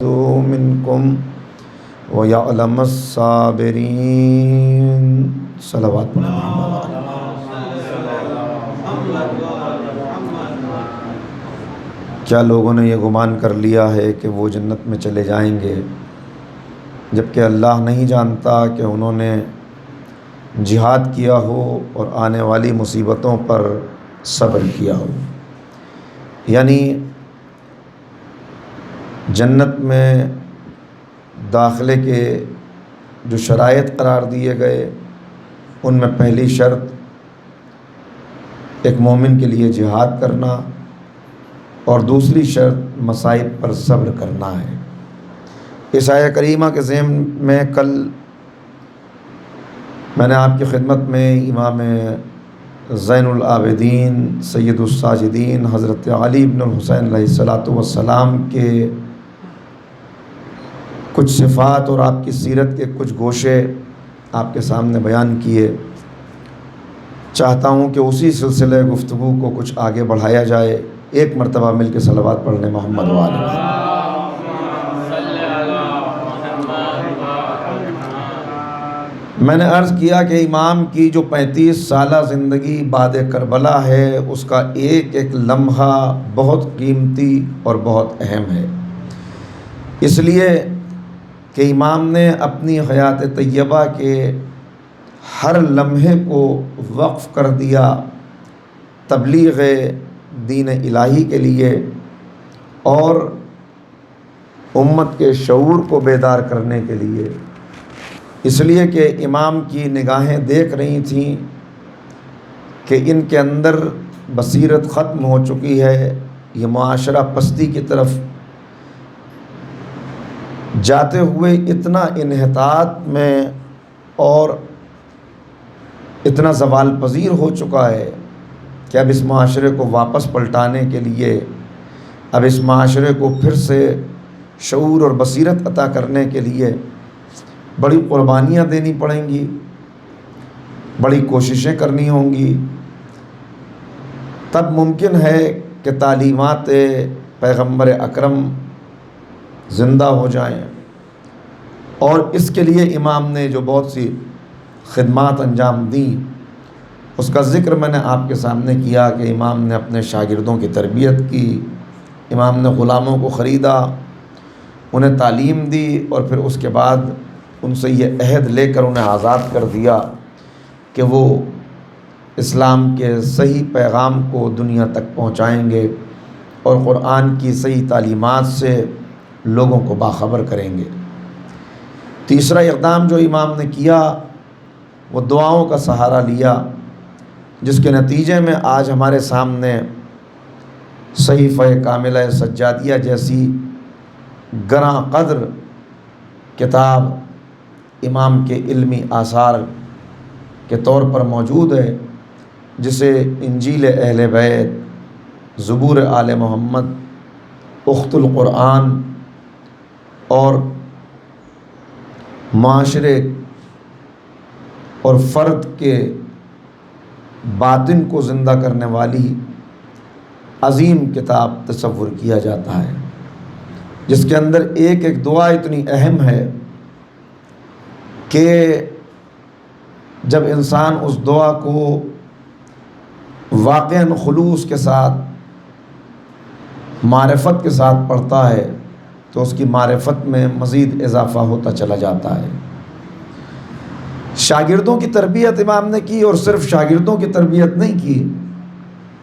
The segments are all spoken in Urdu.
منکم ویعلم الصابرین۔ صلوات پڑھیں محمد۔ کیا لوگوں نے یہ گمان کر لیا ہے کہ وہ جنت میں چلے جائیں گے، جبکہ اللہ نہیں جانتا کہ انہوں نے جہاد کیا ہو اور آنے والی مصیبتوں پر صبر کیا ہو۔ یعنی جنت میں داخلے کے جو شرائط قرار دیے گئے، ان میں پہلی شرط ایک مومن کے لیے جہاد کرنا اور دوسری شرط مصائب پر صبر کرنا ہے۔ اس آیہ کریمہ کے ضمن میں کل میں نے آپ کی خدمت میں امام زین العابدین سید الساجدین حضرت علی بن الحسین علیہ السلام کے کچھ صفات اور آپ کی سیرت کے کچھ گوشے آپ کے سامنے بیان کیے۔ چاہتا ہوں کہ اسی سلسلے گفتگو کو کچھ آگے بڑھایا جائے۔ ایک مرتبہ مل کے صلوات پڑھنے محمد وآلہ۔ میں نے عرض کیا کہ امام کی جو 35 سالہ زندگی بعد کربلا ہے، اس کا ایک ایک لمحہ بہت قیمتی اور بہت اہم ہے، اس لیے کہ امام نے اپنی حیات طیبہ کے ہر لمحے کو وقف کر دیا تبلیغ دین الہی کے لیے اور امت کے شعور کو بیدار کرنے کے لیے۔ اس لیے کہ امام کی نگاہیں دیکھ رہی تھیں کہ ان کے اندر بصیرت ختم ہو چکی ہے، یہ معاشرہ پستی کی طرف جاتے ہوئے اتنا انحطاط میں اور اتنا زوال پذیر ہو چکا ہے کہ اب اس معاشرے کو واپس پلٹانے کے لیے، اب اس معاشرے کو پھر سے شعور اور بصیرت عطا کرنے کے لیے بڑی قربانیاں دینی پڑیں گی، بڑی کوششیں کرنی ہوں گی، تب ممکن ہے کہ تعلیمات پیغمبر اکرم زندہ ہو جائیں۔ اور اس کے لیے امام نے جو بہت سی خدمات انجام دیں، اس کا ذکر میں نے آپ کے سامنے کیا کہ امام نے اپنے شاگردوں کی تربیت کی، امام نے غلاموں کو خریدا، انہیں تعلیم دی، اور پھر اس کے بعد ان سے یہ عہد لے کر انہیں آزاد کر دیا کہ وہ اسلام کے صحیح پیغام کو دنیا تک پہنچائیں گے اور قرآن کی صحیح تعلیمات سے لوگوں کو باخبر کریں گے۔ تیسرا اقدام جو امام نے کیا وہ دعاؤں کا سہارا لیا، جس کے نتیجے میں آج ہمارے سامنے صحیفہ کاملہ سجادیہ جیسی گراں قدر کتاب امام کے علمی آثار کے طور پر موجود ہے، جسے انجیل اہل بیت، زبور آل محمد، اخت القرآن اور معاشرے اور فرد کے باطن کو زندہ کرنے والی عظیم کتاب تصور کیا جاتا ہے، جس کے اندر ایک ایک دعا اتنی اہم ہے کہ جب انسان اس دعا کو واقعاً خلوص کے ساتھ، معرفت کے ساتھ پڑھتا ہے تو اس کی معرفت میں مزید اضافہ ہوتا چلا جاتا ہے۔ شاگردوں کی تربیت امام نے کی، اور صرف شاگردوں کی تربیت نہیں کی،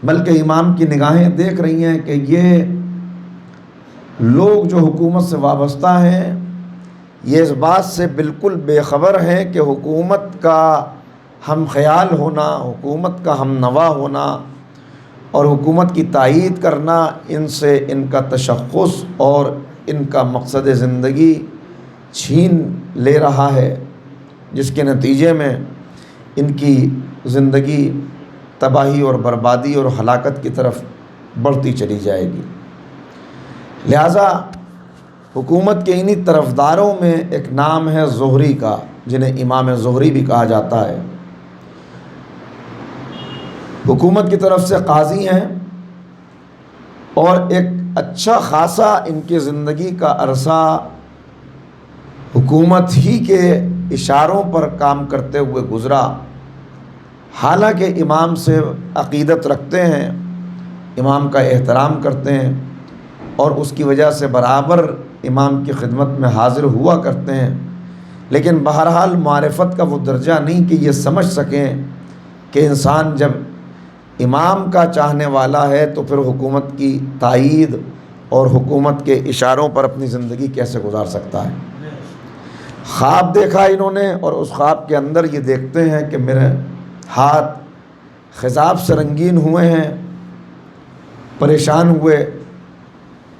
بلکہ امام کی نگاہیں دیکھ رہی ہیں کہ یہ لوگ جو حکومت سے وابستہ ہیں، یہ اس بات سے بالکل بے خبر ہیں کہ حکومت کا ہم خیال ہونا، حکومت کا ہم نوا ہونا اور حکومت کی تائید کرنا ان سے ان کا تشخص اور ان کا مقصد زندگی چھین لے رہا ہے، جس کے نتیجے میں ان کی زندگی تباہی اور بربادی اور ہلاکت کی طرف بڑھتی چلی جائے گی۔ لہٰذا حکومت کے انہی طرفداروں میں ایک نام ہے زہری کا، جنہیں امام زہری بھی کہا جاتا ہے۔ حکومت کی طرف سے قاضی ہیں اور ایک اچھا خاصا ان کی زندگی کا عرصہ حکومت ہی کے اشاروں پر کام کرتے ہوئے گزرا، حالانکہ امام سے عقیدت رکھتے ہیں، امام کا احترام کرتے ہیں اور اس کی وجہ سے برابر امام کی خدمت میں حاضر ہوا کرتے ہیں، لیکن بہرحال معرفت کا وہ درجہ نہیں کہ یہ سمجھ سکیں کہ انسان جب امام کا چاہنے والا ہے تو پھر حکومت کی تائید اور حکومت کے اشاروں پر اپنی زندگی کیسے گزار سکتا ہے۔ خواب دیکھا انہوں نے، اور اس خواب کے اندر یہ دیکھتے ہیں کہ میرے ہاتھ خضاب سے رنگین ہوئے ہیں، پریشان ہوئے،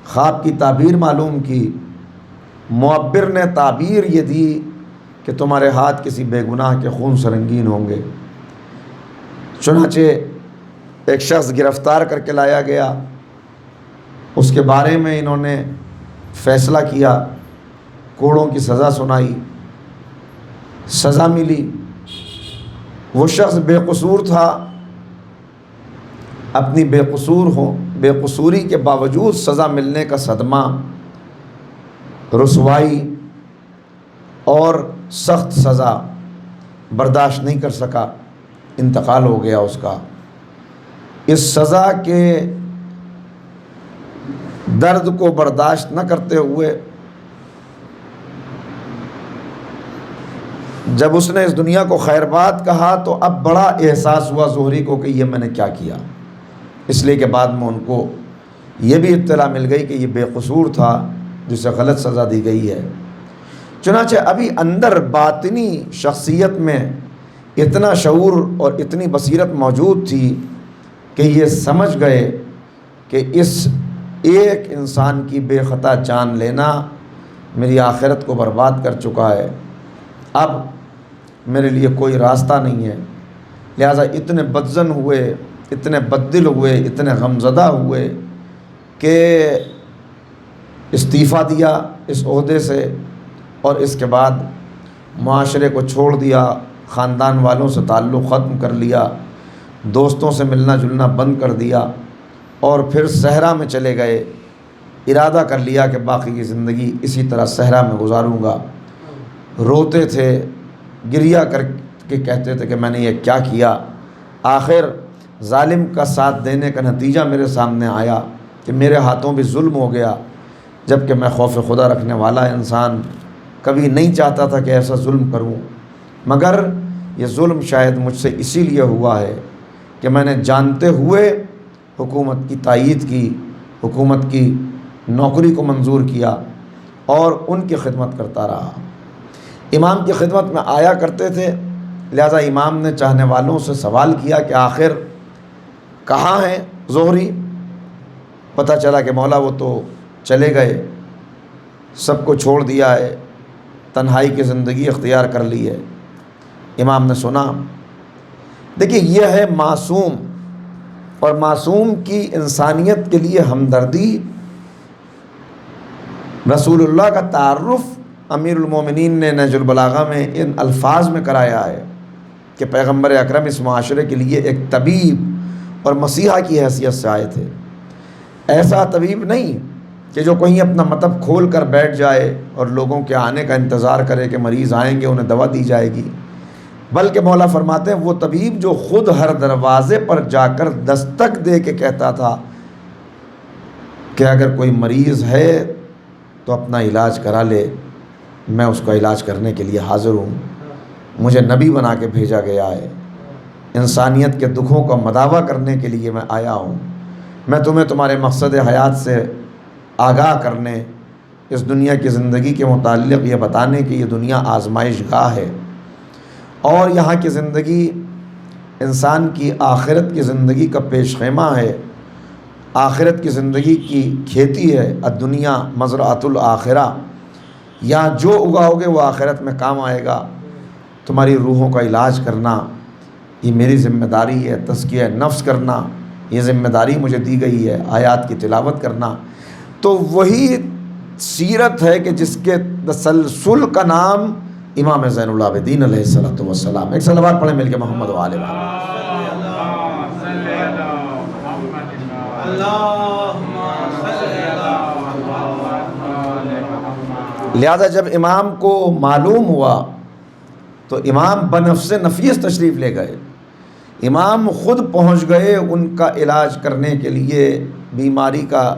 خواب کی تعبیر معلوم کی، معبر نے تعبیر یہ دی کہ تمہارے ہاتھ کسی بے گناہ کے خون سے رنگین ہوں گے۔ چنانچہ ایک شخص گرفتار کر کے لایا گیا، اس کے بارے میں انہوں نے فیصلہ کیا، کوڑوں کی سزا سنائی، سزا ملی۔ وہ شخص بے قصور تھا، اپنی بے قصوری کے باوجود سزا ملنے کا صدمہ، رسوائی اور سخت سزا برداشت نہیں کر سکا، انتقال ہو گیا اس کا۔ اس سزا کے درد کو برداشت نہ کرتے ہوئے جب اس نے اس دنیا کو خیر بات کہا تو اب بڑا احساس ہوا زہری کو کہ یہ میں نے کیا کیا، اس لیے کہ بعد میں ان کو یہ بھی اطلاع مل گئی کہ یہ بے قصور تھا جسے غلط سزا دی گئی ہے۔ چنانچہ ابھی اندر باطنی شخصیت میں اتنا شعور اور اتنی بصیرت موجود تھی کہ یہ سمجھ گئے کہ اس ایک انسان کی بے خطا جان لینا میری آخرت کو برباد کر چکا ہے، اب میرے لیے کوئی راستہ نہیں ہے، لہٰذا اتنے بدظن ہوئے، اتنے بددل ہوئے، اتنے غمزدہ ہوئے کہ استعفیٰ دیا اس عہدے سے، اور اس کے بعد معاشرے کو چھوڑ دیا، خاندان والوں سے تعلق ختم کر لیا، دوستوں سے ملنا جلنا بند کر دیا، اور پھر صحرا میں چلے گئے، ارادہ کر لیا کہ باقی کی زندگی اسی طرح صحرا میں گزاروں گا۔ روتے تھے، گریہ کر کے کہتے تھے کہ میں نے یہ کیا کیا۔ آخر ظالم کا ساتھ دینے کا نتیجہ میرے سامنے آیا کہ میرے ہاتھوں بھی ظلم ہو گیا، جبکہ میں خوف خدا رکھنے والا انسان کبھی نہیں چاہتا تھا کہ ایسا ظلم کروں، مگر یہ ظلم شاید مجھ سے اسی لیے ہوا ہے کہ میں نے جانتے ہوئے حکومت کی تائید کی، حکومت کی نوکری کو منظور کیا اور ان کی خدمت کرتا رہا۔ امام کی خدمت میں آیا کرتے تھے، لہذا امام نے چاہنے والوں سے سوال کیا کہ آخر کہاں ہیں زہری؟ پتہ چلا کہ مولا وہ تو چلے گئے، سب کو چھوڑ دیا ہے، تنہائی کی زندگی اختیار کر لی ہے۔ امام نے سنا۔ دیکھیے یہ ہے معصوم، اور معصوم کی انسانیت کے لیے ہمدردی۔ رسول اللہ کا تعارف امیر المومنین نے نہج البلاغہ میں ان الفاظ میں کرایا ہے کہ پیغمبر اکرم اس معاشرے کے لیے ایک طبیب اور مسیحا کی حیثیت سے آئے تھے۔ ایسا طبیب نہیں کہ جو کہیں اپنا مطب کھول کر بیٹھ جائے اور لوگوں کے آنے کا انتظار کرے کہ مریض آئیں گے انہیں دوا دی جائے گی، بلکہ مولا فرماتے ہیں وہ طبیب جو خود ہر دروازے پر جا کر دستک دے کے کہتا تھا کہ اگر کوئی مریض ہے تو اپنا علاج کرا لے، میں اس کا علاج کرنے کے لیے حاضر ہوں، مجھے نبی بنا کے بھیجا گیا ہے، انسانیت کے دکھوں کا مداوع کرنے کے لیے میں آیا ہوں، میں تمہیں تمہارے مقصد حیات سے آگاہ کرنے، اس دنیا کی زندگی کے متعلق یہ بتانے کہ یہ دنیا آزمائش گاہ ہے، اور یہاں کی زندگی انسان کی آخرت کی زندگی کا پیش خیمہ ہے، آخرت کی زندگی کی کھیتی ہے، الدنیا مزرعۃ الآخرہ، یہاں جو اگاؤ گے وہ آخرت میں کام آئے گا۔ تمہاری روحوں کا علاج کرنا یہ میری ذمہ داری ہے، تزکیہ نفس کرنا یہ ذمہ داری مجھے دی گئی ہے، آیات کی تلاوت کرنا۔ تو وہی سیرت ہے کہ جس کے تسلسل کا نام امام زین العابدین علیہ الصلوۃ والسلام۔ ایک صلوات پڑھیں مل کے محمد و آل محمد۔ اللہم صلی لہذا جب امام کو معلوم ہوا تو امام بنفس نفیس تشریف لے گئے، امام خود پہنچ گئے ان کا علاج کرنے کے لیے بیماری کا،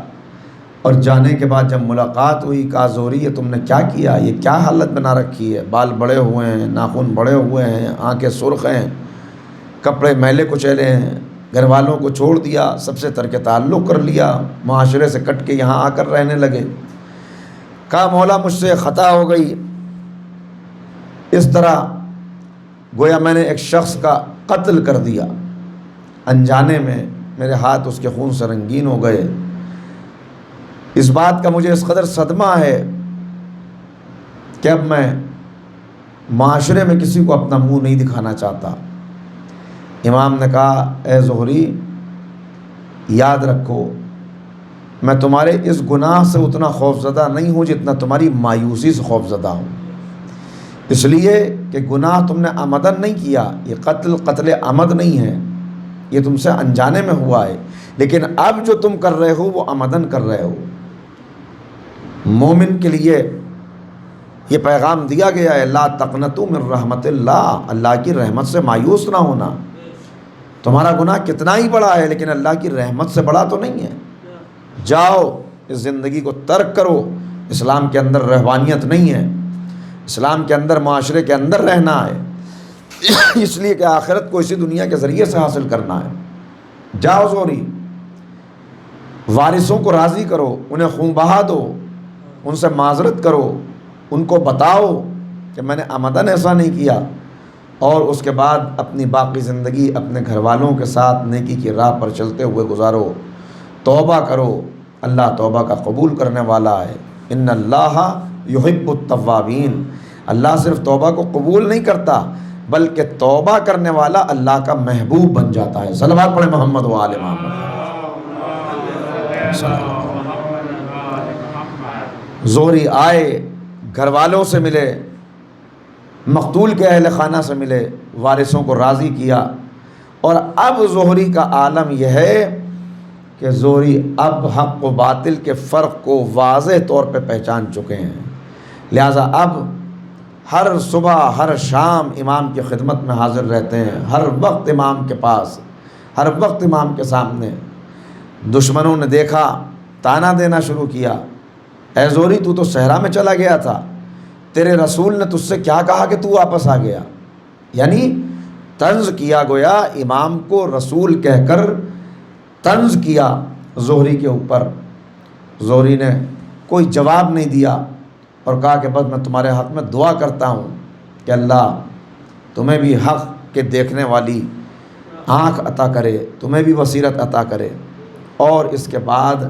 اور جانے کے بعد جب ملاقات ہوئی کہا زہری یہ تم نے کیا کیا، یہ کیا حالت بنا رکھی ہے، بال بڑے ہوئے ہیں، ناخن بڑے ہوئے ہیں، آنکھیں سرخ ہیں، کپڑے میلے کچیلے ہیں، گھر والوں کو چھوڑ دیا، سب سے ترک تعلق کر لیا، معاشرے سے کٹ کے یہاں آ کر رہنے لگے۔ کہا مولا مجھ سے خطا ہو گئی، اس طرح گویا میں نے ایک شخص کا قتل کر دیا، انجانے میں میرے ہاتھ اس کے خون سے رنگین ہو گئے، اس بات کا مجھے اس قدر صدمہ ہے کہ اب میں معاشرے میں کسی کو اپنا منہ نہیں دکھانا چاہتا۔ امام نے کہا اے زہری یاد رکھو میں تمہارے اس گناہ سے اتنا خوفزدہ نہیں ہوں جتنا تمہاری مایوسی سے خوفزدہ ہوں، اس لیے کہ گناہ تم نے عمدن نہیں کیا، یہ قتل عمد نہیں ہے، یہ تم سے انجانے میں ہوا ہے، لیکن اب جو تم کر رہے ہو وہ عمدن کر رہے ہو۔ مومن کے لیے یہ پیغام دیا گیا ہے لا تقنطوا من رحمت اللہ، اللہ کی رحمت سے مایوس نہ ہونا۔ تمہارا گناہ کتنا ہی بڑا ہے لیکن اللہ کی رحمت سے بڑا تو نہیں ہے۔ جاؤ اس زندگی کو ترک کرو، اسلام کے اندر رہبانیت نہیں ہے، اسلام کے اندر معاشرے کے اندر رہنا ہے، اس لیے کہ آخرت کو اسی دنیا کے ذریعے سے حاصل کرنا ہے۔ جاؤ زہری، وارثوں کو راضی کرو، انہیں خون بہا دو، ان سے معذرت کرو، ان کو بتاؤ کہ میں نے عمدن ایسا نہیں کیا، اور اس کے بعد اپنی باقی زندگی اپنے گھر والوں کے ساتھ نیکی کی راہ پر چلتے ہوئے گزارو، توبہ کرو، اللہ توبہ کا قبول کرنے والا ہے۔ ان اللہ یحب التوابین، اللہ صرف توبہ کو قبول نہیں کرتا بلکہ توبہ کرنے والا اللہ کا محبوب بن جاتا ہے۔ صلوات پڑھیں محمد و آل محمد۔ زہری آئے، گھر والوں سے ملے، مقتول کے اہل خانہ سے ملے، وارثوں کو راضی کیا، اور اب زہری کا عالم یہ ہے کہ زہری اب حق و باطل کے فرق کو واضح طور پہ پہچان چکے ہیں، لہٰذا اب ہر صبح ہر شام امام کی خدمت میں حاضر رہتے ہیں، ہر وقت امام کے پاس، ہر وقت امام کے سامنے۔ دشمنوں نے دیکھا، تانا دینا شروع کیا، اے زہری تو صحرا میں چلا گیا تھا، تیرے رسول نے تجھ سے کیا کہا کہ تو واپس آ گیا؟ یعنی طنز کیا، گویا امام کو رسول کہہ کر طنز کیا زہری کے اوپر۔ زہری نے کوئی جواب نہیں دیا اور کہا کہ بس میں تمہارے حق میں دعا کرتا ہوں کہ اللہ تمہیں بھی حق کے دیکھنے والی آنکھ عطا کرے، تمہیں بھی بصیرت عطا کرے۔ اور اس کے بعد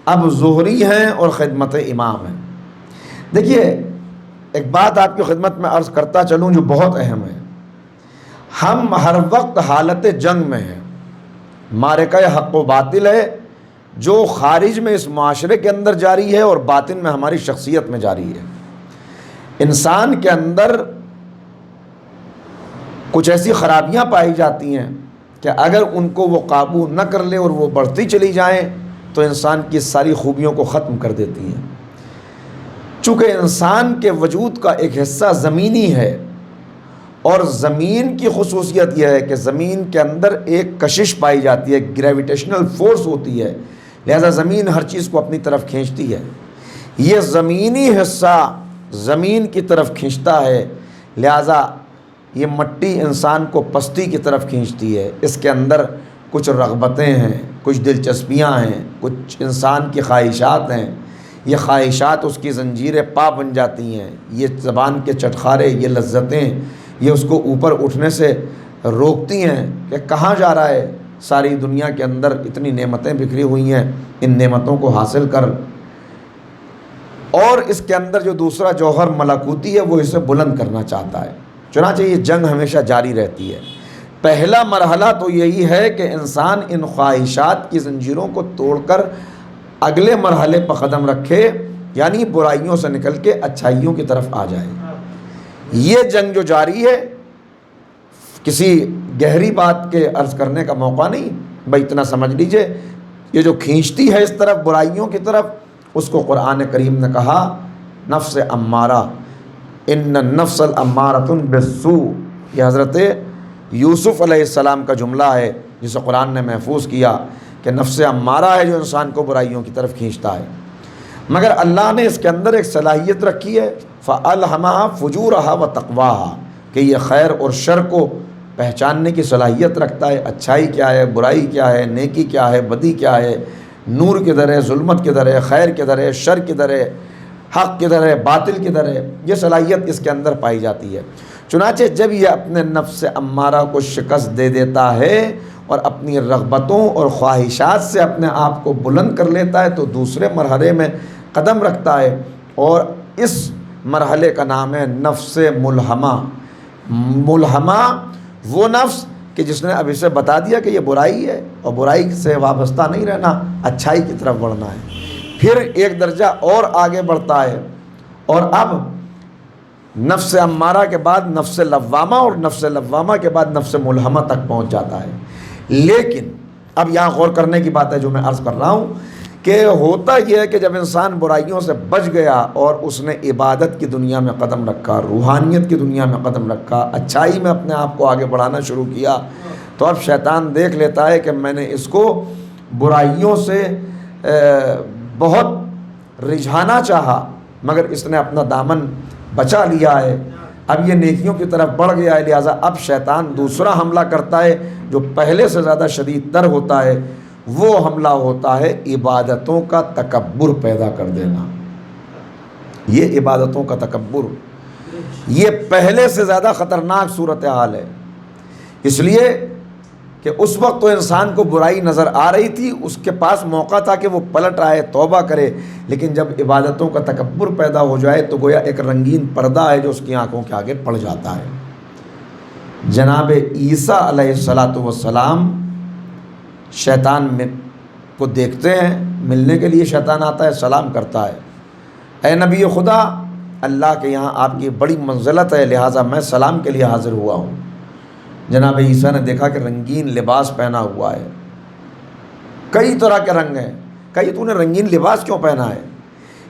اب زہری ہیں اور خدمت امام ہیں۔ دیکھیے ایک بات آپ کی خدمت میں عرض کرتا چلوں جو بہت اہم ہے، ہم ہر وقت حالت جنگ میں ہیں، معرکہ حق و باطل ہے جو خارج میں اس معاشرے کے اندر جاری ہے اور باطن میں ہماری شخصیت میں جاری ہے۔ انسان کے اندر کچھ ایسی خرابیاں پائی جاتی ہیں کہ اگر ان کو وہ قابو نہ کر لے اور وہ بڑھتی چلی جائیں تو انسان کی ساری خوبیوں کو ختم کر دیتی ہیں۔ چونکہ انسان کے وجود کا ایک حصہ زمینی ہے، اور زمین کی خصوصیت یہ ہے کہ زمین کے اندر ایک کشش پائی جاتی ہے، گریویٹیشنل فورس ہوتی ہے، لہذا زمین ہر چیز کو اپنی طرف کھینچتی ہے۔ یہ زمینی حصہ زمین کی طرف کھینچتا ہے، لہذا یہ مٹی انسان کو پستی کی طرف کھینچتی ہے۔ اس کے اندر کچھ رغبتیں ہیں، کچھ دلچسپیاں ہیں، کچھ انسان کی خواہشات ہیں، یہ خواہشات اس کی زنجیریں پا بن جاتی ہیں، یہ زبان کے چٹخارے، یہ لذتیں، یہ اس کو اوپر اٹھنے سے روکتی ہیں کہ کہاں جا رہا ہے، ساری دنیا کے اندر اتنی نعمتیں بکھری ہوئی ہیں، ان نعمتوں کو حاصل کر۔ اور اس کے اندر جو دوسرا جوہر ملکوتی ہے وہ اسے بلند کرنا چاہتا ہے، چنانچہ یہ جنگ ہمیشہ جاری رہتی ہے۔ پہلا مرحلہ تو یہی ہے کہ انسان ان خواہشات کی زنجیروں کو توڑ کر اگلے مرحلے پر قدم رکھے، یعنی برائیوں سے نکل کے اچھائیوں کی طرف آ جائے۔ یہ جنگ جو جاری ہے کسی گہری بات کے عرض کرنے کا موقع نہیں، بھائی اتنا سمجھ لیجئے، یہ جو کھینچتی ہے اس طرف برائیوں کی طرف، اس کو قرآن کریم نے کہا نفس امارہ، ان النفس الامارۃ بالسوء، یہ حضرت یوسف علیہ السلام کا جملہ ہے جسے قرآن نے محفوظ کیا کہ نفس امارہ ہے جو انسان کو برائیوں کی طرف کھینچتا ہے، مگر اللہ نے اس کے اندر ایک صلاحیت رکھی ہے فَأَلْهَمَهَا فُجُورَهَا وَتَقْوَاهَا، کہ یہ خیر اور شر کو پہچاننے کی صلاحیت رکھتا ہے، اچھائی کیا ہے، برائی کیا ہے، نیکی کیا ہے، بدی کیا ہے، نور کدھر ہے، ظلمت کدھر ہے، خیر کدھر ہے، شر کدھر ہے، حق کدھر ہے، باطل کدھر ہے، یہ صلاحیت اس کے اندر پائی جاتی ہے۔ چنانچہ جب یہ اپنے نفس امارہ کو شکست دے دیتا ہے اور اپنی رغبتوں اور خواہشات سے اپنے آپ کو بلند کر لیتا ہے تو دوسرے مرحلے میں قدم رکھتا ہے، اور اس مرحلے کا نام ہے نفس ملہمہ۔ ملہمہ وہ نفس کہ جس نے اب اسے بتا دیا کہ یہ برائی ہے، اور برائی سے وابستہ نہیں رہنا، اچھائی کی طرف بڑھنا ہے، پھر ایک درجہ اور آگے بڑھتا ہے، اور اب نفس امارہ کے بعد نفس لوامہ، اور نفس لوامہ کے بعد نفس ملہمہ تک پہنچ جاتا ہے۔ لیکن اب یہاں غور کرنے کی بات ہے جو میں عرض کر رہا ہوں کہ ہوتا یہ ہے کہ جب انسان برائیوں سے بچ گیا اور اس نے عبادت کی دنیا میں قدم رکھا، روحانیت کی دنیا میں قدم رکھا، اچھائی میں اپنے آپ کو آگے بڑھانا شروع کیا، تو اب شیطان دیکھ لیتا ہے کہ میں نے اس کو برائیوں سے بہت رجھانا چاہا مگر اس نے اپنا دامن بچا لیا ہے، اب یہ نیکیوں کی طرف بڑھ گیا ہے، لہٰذا اب شیطان دوسرا حملہ کرتا ہے جو پہلے سے زیادہ شدید تر ہوتا ہے، وہ حملہ ہوتا ہے عبادتوں کا تکبر پیدا کر دینا۔ یہ عبادتوں کا تکبر یہ پہلے سے زیادہ خطرناک صورتحال ہے، اس لیے کہ اس وقت تو انسان کو برائی نظر آ رہی تھی، اس کے پاس موقع تھا کہ وہ پلٹ آئے، توبہ کرے، لیکن جب عبادتوں کا تکبر پیدا ہو جائے تو گویا ایک رنگین پردہ ہے جو اس کی آنکھوں کے آگے پڑ جاتا ہے۔ جناب عیسیٰ علیہ السلام شیطان کو دیکھتے ہیں، ملنے کے لیے شیطان آتا ہے، سلام کرتا ہے، اے نبی خدا، اللہ کے یہاں آپ کی بڑی منزلت ہے، لہٰذا میں سلام کے لیے حاضر ہوا ہوں۔ جناب عیسیٰ نے دیکھا کہ رنگین لباس پہنا ہوا ہے، کئی طرح کے رنگ ہیں، کہا یہ تو نے رنگین لباس کیوں پہنا ہے؟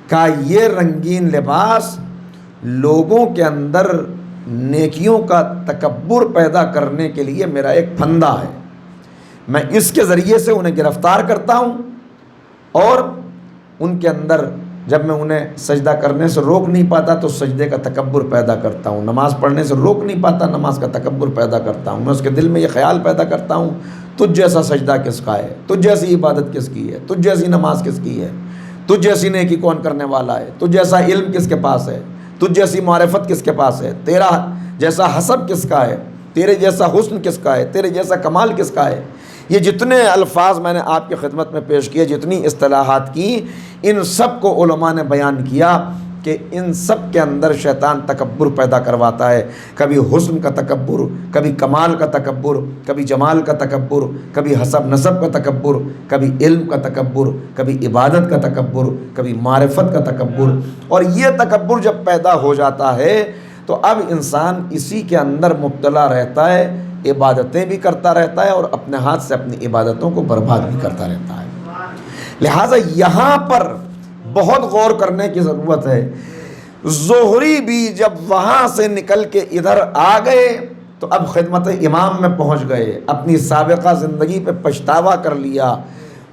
کہا یہ رنگین لباس لوگوں کے اندر نیکیوں کا تکبر پیدا کرنے کے لیے میرا ایک پھندا ہے، میں اس کے ذریعے سے انہیں گرفتار کرتا ہوں، اور ان کے اندر جب میں انہیں سجدہ کرنے سے روک نہیں پاتا تو سجدے کا تکبر پیدا کرتا ہوں، نماز پڑھنے سے روک نہیں پاتا نماز کا تکبر پیدا کرتا ہوں، میں اس کے دل میں یہ خیال پیدا کرتا ہوں تجھ جیسا سجدہ کس کا ہے، تجھ جیسی عبادت کس کی ہے، تجھ جیسی نماز کس کی ہے، تجھ جیسی نیکی کون کرنے والا ہے، تجھ جیسا علم کس کے پاس ہے، تجھ جیسی معرفت کس کے پاس ہے، تیرا جیسا حسب کس کا ہے، تیرے جیسا حسن کس کا ہے، تیرے جیسا کمال کس کا ہے۔ یہ جتنے الفاظ میں نے آپ کی خدمت میں پیش کیے، جتنی اصطلاحات کی، ان سب کو علماء نے بیان کیا کہ ان سب کے اندر شیطان تکبر پیدا کرواتا ہے، کبھی حسن کا تکبر، کبھی کمال کا تکبر، کبھی جمال کا تکبر، کبھی حسب نسب کا تکبر، کبھی علم کا تکبر، کبھی عبادت کا تکبر، کبھی معرفت کا تکبر، اور یہ تکبر جب پیدا ہو جاتا ہے تو اب انسان اسی کے اندر مبتلا رہتا ہے، عبادتیں بھی کرتا رہتا ہے اور اپنے ہاتھ سے اپنی عبادتوں کو برباد بھی کرتا رہتا ہے۔ لہٰذا یہاں پر بہت غور کرنے کی ضرورت ہے۔ زہری بھی جب وہاں سے نکل کے ادھر آ گئے تو اب خدمت امام میں پہنچ گئے، اپنی سابقہ زندگی پہ پچھتاوا کر لیا،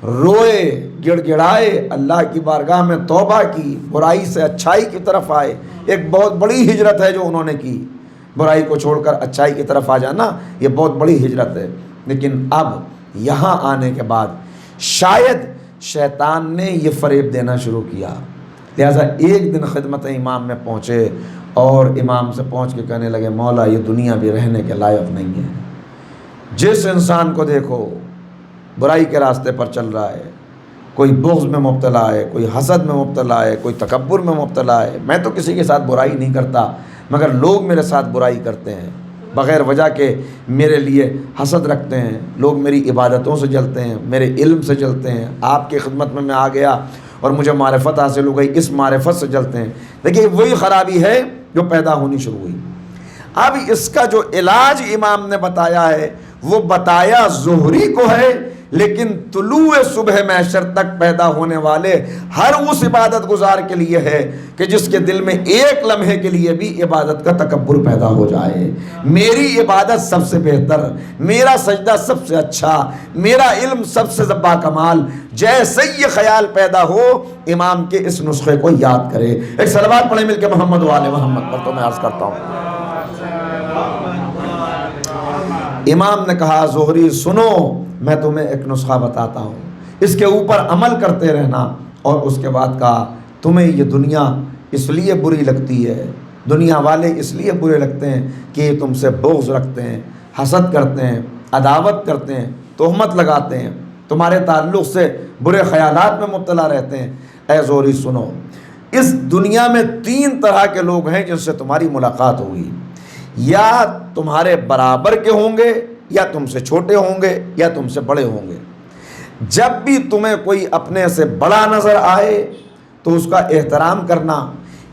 روئے، گڑ گڑائے، اللہ کی بارگاہ میں توبہ کی، برائی سے اچھائی کی طرف آئے۔ ایک بہت بڑی ہجرت ہے جو انہوں نے کی، برائی کو چھوڑ کر اچھائی کی طرف آ جانا، یہ بہت بڑی ہجرت ہے۔ لیکن اب یہاں آنے کے بعد شاید شیطان نے یہ فریب دینا شروع کیا، لہٰذا ایک دن خدمت امام میں پہنچے اور امام سے پہنچ کے کہنے لگے، مولا یہ دنیا بھی رہنے کے لائق نہیں ہے، جس انسان کو دیکھو برائی کے راستے پر چل رہا ہے، کوئی بغض میں مبتلا ہے، کوئی حسد میں مبتلا ہے، کوئی تکبر میں مبتلا ہے۔ میں تو کسی کے ساتھ برائی نہیں کرتا مگر لوگ میرے ساتھ برائی کرتے ہیں، بغیر وجہ کے میرے لیے حسد رکھتے ہیں، لوگ میری عبادتوں سے جلتے ہیں، میرے علم سے جلتے ہیں، آپ کی خدمت میں آ گیا اور مجھے معرفت حاصل ہو گئی، اس معرفت سے جلتے ہیں۔ دیکھیے وہی خرابی ہے جو پیدا ہونی شروع ہوئی۔ اب اس کا جو علاج امام نے بتایا ہے وہ بتایا زہری کو ہے لیکن طلوع صبح محشر تک پیدا ہونے والے ہر اس عبادت گزار کے لیے ہے کہ جس کے دل میں ایک لمحے کے لیے بھی عبادت کا تکبر پیدا ہو جائے. میری عبادت سب سے بہتر، میرا سجدہ سب سے اچھا، میرا علم سب سے با کمال، جیسے یہ خیال پیدا ہو امام کے اس نسخے کو یاد کرے. ایک صلوات پڑھیں مل کے محمد و آل محمد پر. تو میں عرض کرتا ہوں، امام نے کہا زہری سنو میں تمہیں ایک نسخہ بتاتا ہوں، اس کے اوپر عمل کرتے رہنا. اور اس کے بعد کہا تمہیں یہ دنیا اس لیے بری لگتی ہے، دنیا والے اس لیے برے لگتے ہیں کہ یہ تم سے بغض رکھتے ہیں، حسد کرتے ہیں، عداوت کرتے ہیں، تہمت لگاتے ہیں، تمہارے تعلق سے برے خیالات میں مبتلا رہتے ہیں. اے زہری سنو، اس دنیا میں 3 طرح کے لوگ ہیں جن سے تمہاری ملاقات ہوگی. یا تمہارے برابر کے ہوں گے، یا تم سے چھوٹے ہوں گے، یا تم سے بڑے ہوں گے. جب بھی تمہیں کوئی اپنے سے بڑا نظر آئے تو اس کا احترام کرنا،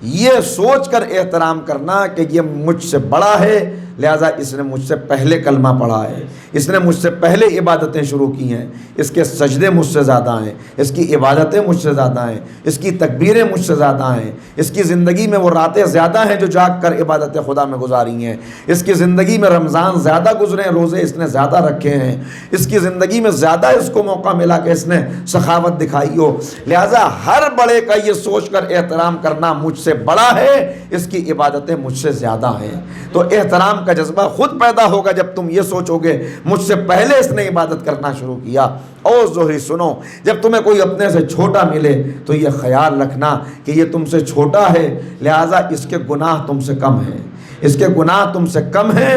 یہ سوچ کر احترام کرنا کہ یہ مجھ سے بڑا ہے، لہٰذا اس نے مجھ سے پہلے کلمہ پڑھا ہے، اس نے مجھ سے پہلے عبادتیں شروع کی ہیں، اس کے سجدے مجھ سے زیادہ ہیں، اس کی عبادتیں مجھ سے زیادہ ہیں، اس کی تکبیریں مجھ سے زیادہ ہیں، اس کی زندگی میں وہ راتیں زیادہ ہیں جو جاگ کر عبادت خدا میں گزاری ہیں، اس کی زندگی میں رمضان زیادہ گزرے ہیں، روزے اس نے زیادہ رکھے ہیں، اس کی زندگی میں زیادہ اس کو موقع ملا کہ اس نے سخاوت دکھائی ہو. لہٰذا ہر بڑے کا یہ سوچ کر احترام کرنا مجھ سے بڑا ہے، اس کی عبادتیں مجھ سے زیادہ ہیں. تو احترام کا جذبہ خود پیدا ہوگا جب تم یہ سوچو گے مجھ سے پہلے اس نے عبادت کرنا شروع کیا. اور زہری سنو، جب تمہیں کوئی اپنے سے چھوٹا ملے تو یہ خیال رکھنا کہ یہ تم سے چھوٹا ہے، لہٰذا اس کے گناہ تم سے کم ہیں، اس کے گناہ تم سے کم ہیں،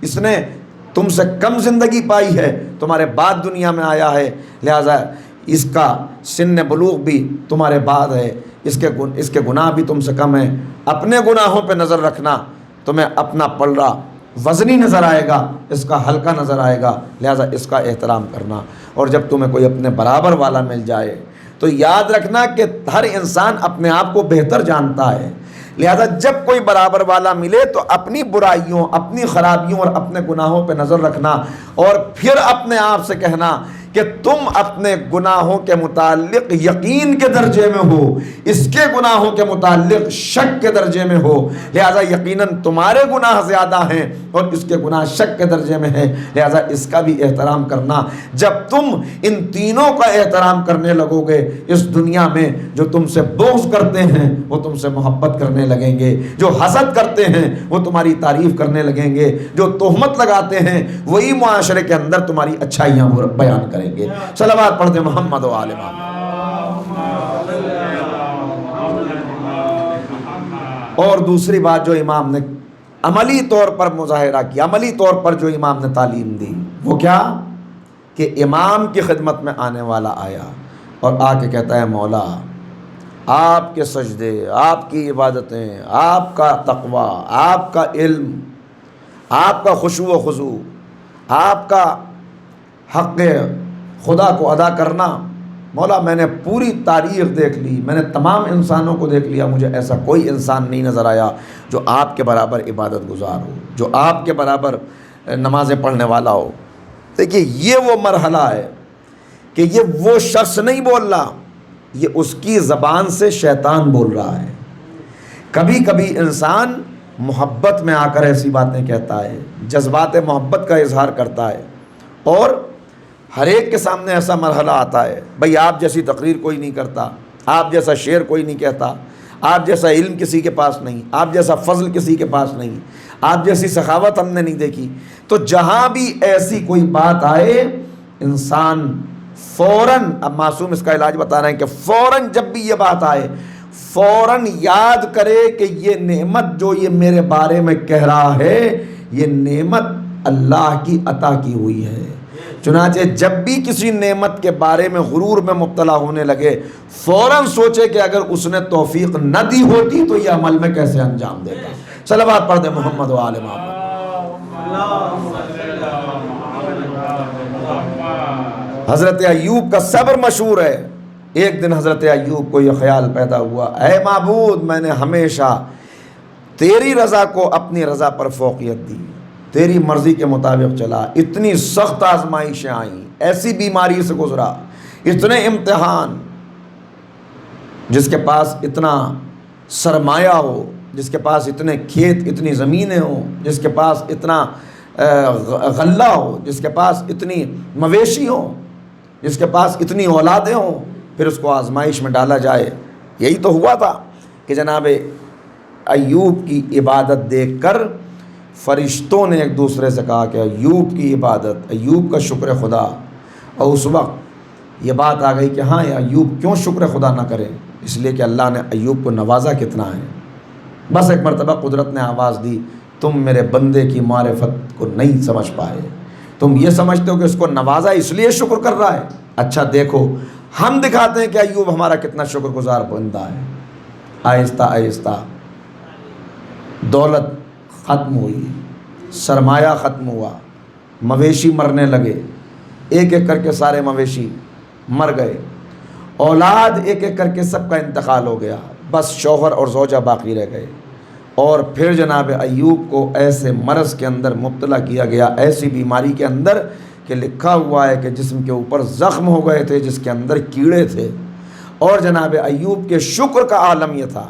اس نے تم سے کم زندگی پائی ہے، تمہارے بعد دنیا میں آیا ہے، لہٰذا اس کا سن بلوغ بھی تمہارے بعد ہے، اس کے گناہ بھی تم سے کم ہیں. اپنے گناہوں پہ نظر رکھنا، تمہیں اپنا پلڑا وزنی نظر آئے گا، اس کا ہلکا نظر آئے گا، لہٰذا اس کا احترام کرنا. اور جب تمہیں کوئی اپنے برابر والا مل جائے تو یاد رکھنا کہ ہر انسان اپنے آپ کو بہتر جانتا ہے، لہذا جب کوئی برابر والا ملے تو اپنی برائیوں، اپنی خرابیوں اور اپنے گناہوں پہ نظر رکھنا، اور پھر اپنے آپ سے کہنا کہ تم اپنے گناہوں کے متعلق یقین کے درجے میں ہو، اس کے گناہوں کے متعلق شک کے درجے میں ہو، لہذا یقیناً تمہارے گناہ زیادہ ہیں اور اس کے گناہ شک کے درجے میں ہیں، لہذا اس کا بھی احترام کرنا. جب تم ان تینوں کا احترام کرنے لگو گے، اس دنیا میں جو تم سے بغض کرتے ہیں وہ تم سے محبت کرنے لگیں گے، جو حسد کرتے ہیں وہ تمہاری تعریف کرنے لگیں گے، جو تہمت لگاتے ہیں وہی معاشرے کے اندر تمہاری اچھائیاں بیان کریں گے. صلوات پڑھ دیں محمد و آل محمد. اور دوسری بات جو امام نے عملی طور پر مظاہرہ کیا، عملی طور پر جو امام نے تعلیم دی، وہ کیا کہ امام کی خدمت میں آنے والا آیا اور آ کے کہتا ہے مولا آپ کے سجدے، آپ کی عبادتیں، آپ کا تقوی، آپ کا علم، آپ کا خشوع و خضوع، آپ کا حق خدا کو ادا کرنا، مولا میں نے پوری تاریخ دیکھ لی، میں نے تمام انسانوں کو دیکھ لیا، مجھے ایسا کوئی انسان نہیں نظر آیا جو آپ کے برابر عبادت گزار ہو، جو آپ کے برابر نمازیں پڑھنے والا ہو. دیکھیے یہ وہ مرحلہ ہے کہ یہ وہ شخص نہیں بول رہا، یہ اس کی زبان سے شیطان بول رہا ہے. کبھی کبھی انسان محبت میں آ کر ایسی باتیں کہتا ہے، جذبات محبت کا اظہار کرتا ہے، اور ہر ایک کے سامنے ایسا مرحلہ آتا ہے، بھئی آپ جیسی تقریر کوئی نہیں کرتا، آپ جیسا شعر کوئی نہیں کہتا، آپ جیسا علم کسی کے پاس نہیں، آپ جیسا فضل کسی کے پاس نہیں، آپ جیسی سخاوت ہم نے نہیں دیکھی. تو جہاں بھی ایسی کوئی بات آئے انسان فوراً، اب معصوم اس کا علاج بتا رہے ہیں کہ فوراً جب بھی یہ بات آئے فوراً یاد کرے کہ یہ نعمت جو یہ میرے بارے میں کہہ رہا ہے یہ نعمت اللہ کی عطا کی ہوئی ہے. چنانچہ جب بھی کسی نعمت کے بارے میں غرور میں مبتلا ہونے لگے فوراً سوچے کہ اگر اس نے توفیق نہ دی ہوتی تو یہ عمل میں کیسے انجام دے گا. صلوات پڑھ دیں محمد و آل محمد. حضرت ایوب کا صبر مشہور ہے. ایک دن حضرت ایوب کو یہ خیال پیدا ہوا، اے معبود میں نے ہمیشہ تیری رضا کو اپنی رضا پر فوقیت دی، تیری مرضی کے مطابق چلا، اتنی سخت آزمائشیں آئیں، ایسی بیماری سے گزرا، اتنے امتحان، جس کے پاس اتنا سرمایہ ہو، جس کے پاس اتنے کھیت، اتنی زمینیں ہوں، جس کے پاس اتنا غلہ ہو، جس کے پاس اتنی مویشی ہوں، جس کے پاس اتنی اولادیں ہوں، پھر اس کو آزمائش میں ڈالا جائے۔ یہی تو ہوا تھا کہ جناب ایوب کی عبادت دیکھ کر فرشتوں نے ایک دوسرے سے کہا کہ ایوب کی عبادت، ایوب کا شکر خدا، اور اس وقت یہ بات آ گئی کہ ہاں ایوب کیوں شکر خدا نہ کرے، اس لیے کہ اللہ نے ایوب کو نوازا کتنا ہے۔ بس ایک مرتبہ قدرت نے آواز دی، تم میرے بندے کی معرفت کو نہیں سمجھ پائے، تم یہ سمجھتے ہو کہ اس کو نوازا اس لیے شکر کر رہا ہے، اچھا دیکھو ہم دکھاتے ہیں کہ ایوب ہمارا کتنا شکر گزار بندہ ہے۔ آہستہ آہستہ دولت ختم ہوئی، سرمایہ ختم ہوا، مویشی مرنے لگے، ایک ایک کر کے سارے مویشی مر گئے، اولاد ایک ایک کر کے سب کا انتقال ہو گیا، بس شوہر اور زوجہ باقی رہ گئے۔ اور پھر جناب ایوب کو ایسے مرض کے اندر مبتلا کیا گیا، ایسی بیماری کے اندر کہ لکھا ہوا ہے کہ جسم کے اوپر زخم ہو گئے تھے جس کے اندر کیڑے تھے۔ اور جناب ایوب کے شکر کا عالم یہ تھا،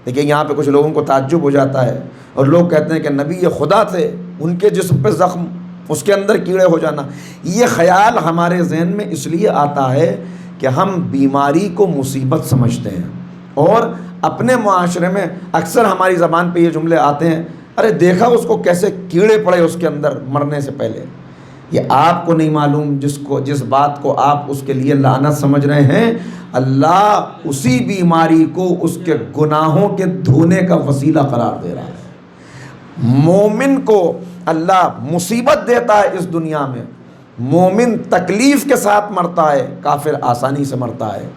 دیکھیں یہاں پہ کچھ لوگوں کو تعجب ہو جاتا ہے، اور لوگ کہتے ہیں کہ نبی یہ خدا تھے، ان کے جسم پہ زخم، اس کے اندر کیڑے ہو جانا۔ یہ خیال ہمارے ذہن میں اس لیے آتا ہے کہ ہم بیماری کو مصیبت سمجھتے ہیں، اور اپنے معاشرے میں اکثر ہماری زبان پہ یہ جملے آتے ہیں، ارے دیکھا اس کو کیسے کیڑے پڑے اس کے اندر مرنے سے پہلے۔ یہ آپ کو نہیں معلوم جس بات کو آپ اس کے لیے لعنت سمجھ رہے ہیں، اللہ اسی بیماری کو اس کے گناہوں کے دھونے کا وسیلہ قرار دے رہا ہے۔ مومن کو اللہ مصیبت دیتا ہے اس دنیا میں، مومن تکلیف کے ساتھ مرتا ہے، کافر آسانی سے مرتا ہے،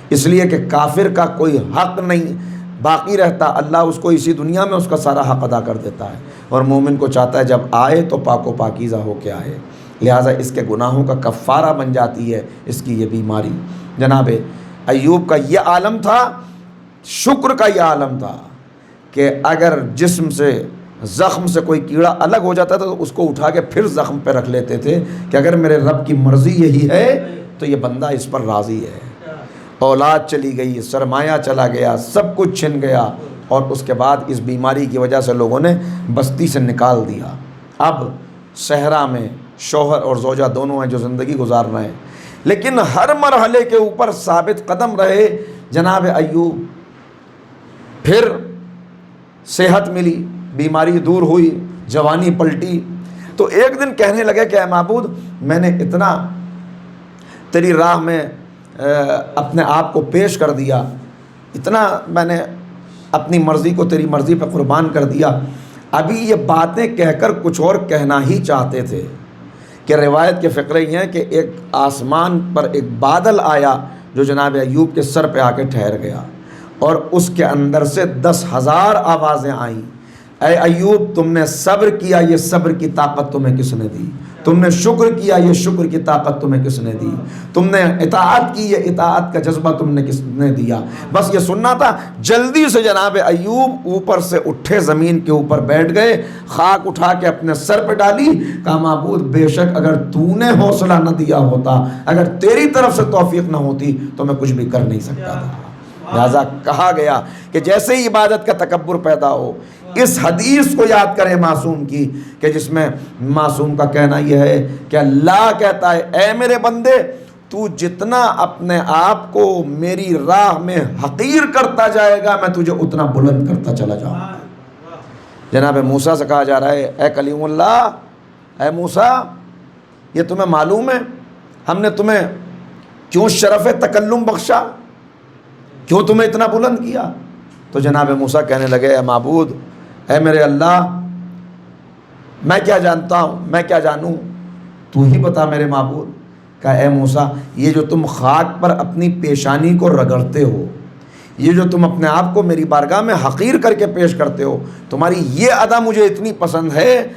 اس لیے کہ کافر کا کوئی حق نہیں باقی رہتا، اللہ اس کو اسی دنیا میں اس کا سارا حق ادا کر دیتا ہے، اور مومن کو چاہتا ہے جب آئے تو پاک و پاکیزہ ہو کے آئے، لہٰذا اس کے گناہوں کا کفارہ بن جاتی ہے اس کی یہ بیماری۔ جناب ایوب کا یہ عالم تھا، شکر کا یہ عالم تھا کہ اگر جسم سے زخم سے کوئی کیڑا الگ ہو جاتا تھا تو اس کو اٹھا کے پھر زخم پہ رکھ لیتے تھے کہ اگر میرے رب کی مرضی یہی ہے تو یہ بندہ اس پر راضی ہے۔ اولاد چلی گئی، سرمایہ چلا گیا، سب کچھ چھن گیا، اور اس کے بعد اس بیماری کی وجہ سے لوگوں نے بستی سے نکال دیا۔ اب صحرا میں شوہر اور زوجہ دونوں ہیں جو زندگی گزار رہے ہیں، لیکن ہر مرحلے کے اوپر ثابت قدم رہے جناب ایوب۔ پھر صحت ملی، بیماری دور ہوئی، جوانی پلٹی، تو ایک دن کہنے لگے کہ اے معبود، میں نے اتنا تیری راہ میں اپنے آپ کو پیش کر دیا، اتنا میں نے اپنی مرضی کو تیری مرضی پہ قربان کر دیا، ابھی یہ باتیں کہہ کر کچھ اور کہنا ہی چاہتے تھے کہ روایت کے فقرے یہ ہیں کہ ایک آسمان پر ایک بادل آیا جو جناب ایوب کے سر پہ آ کے ٹھہر گیا، اور اس کے اندر سے 10,000 آوازیں آئیں، اے ایوب تم نے صبر کیا، یہ صبر کی طاقت تمہیں کس نے دی؟ تم نے شکر کیا، یہ شکر کی طاقت تمہیں کس نے دی؟ تم نے اطاعت کی، یہ اطاعت کا جذبہ تم نے کس نے دیا؟ بس یہ سننا تھا۔ جلدی سے جناب ایوب اوپر سے اٹھے، زمین کے اوپر بیٹھ گئے، خاک اٹھا کے اپنے سر پہ ڈالی، کہا معبود بے شک اگر تو نے حوصلہ نہ دیا ہوتا، اگر تیری طرف سے توفیق نہ ہوتی تو میں کچھ بھی کر نہیں سکتا تھا۔ لہذا کہا گیا کہ جیسے ہی عبادت کا تکبر پیدا ہو، اس حدیث کو یاد کریں معصوم کی، کہ جس میں معصوم کا کہنا یہ ہے کہ اللہ کہتا ہے اے میرے بندے، تو جتنا اپنے آپ کو میری راہ میں حقیر کرتا جائے گا میں تجھے اتنا بلند کرتا چلا جاؤں گا۔ جناب موسیٰ سے کہا جا رہا ہے اے کلیم اللہ، اے موسیٰ یہ تمہیں معلوم ہے ہم نے تمہیں کیوں شرف تکلم بخشا، کیوں تمہیں اتنا بلند کیا؟ تو جناب موسیٰ کہنے لگے اے معبود، اے میرے اللہ، میں کیا جانتا ہوں، میں کیا جانوں، تو ہی بتا میرے معبود۔ کہا اے موسیٰ، یہ جو تم خاک پر اپنی پیشانی کو رگڑتے ہو، یہ جو تم اپنے آپ کو میری بارگاہ میں حقیر کر کے پیش کرتے ہو، تمہاری یہ ادا مجھے اتنی پسند ہے